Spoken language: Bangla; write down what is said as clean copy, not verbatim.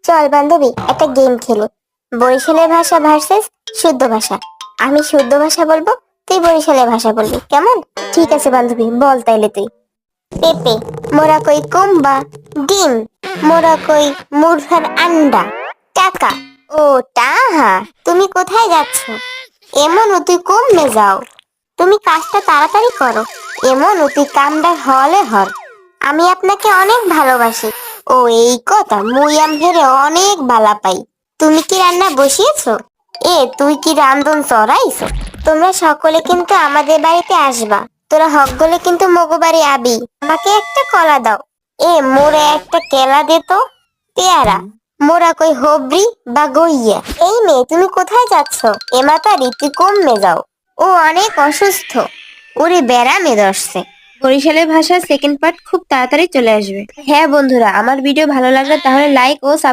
চল বান্ধবী একটা গেম খেলি। বরিশালের ভাষা ভার্সেস শুদ্ধ ভাষা। আমি শুদ্ধ ভাষা বলবো, তুই বরিশালের ভাষা বলবি, কেমন? ঠিক আছে বান্ধবী, বল তাইলে তুই। পেঁপে, মোরা কই কুম্বা। ডিম, মোরা কই মুরঘার আন্ডা। টাকা, ও টাহা। তুমি কোথায় যাচ্ছ? এমন তুই কমবে যাও। তুমি কাজটা তাড়াতাড়ি করো। এমন তুই কামটা হলে হর। আমি আপনাকে অনেক ভালোবাসি। ও এই কথা, মুই আমহেরে অনেক বালা পাই। তুমি কি রান্না বসিয়েছো? তুই কি রান্ধন চড়াইছো? তোমরা সকলে কিন্তু আমাদের বাড়িতে আসবা। তোরা হক গলে কিন্তু মগো বাড়ি আবি। আমাকে একটা কলা দাও। মোরে একটা কেলা দে তো। পেয়ারা, মোরা কই হবরি বা গইয়া। এই মেয়ে, তুমি কোথায় যাচ্ছ? এমাতারি তুই কমবে যাও। ও অনেক অসুস্থ। ওরে ব্যারামে ধরছে। বরিশালের ভাষার সেকেন্ড পার্ট খুব তাড়াতাড়ি চলে আসবে। হ্যাঁ বন্ধুরা, আমার ভিডিও ভালো লাগলে তাহলে লাইক ও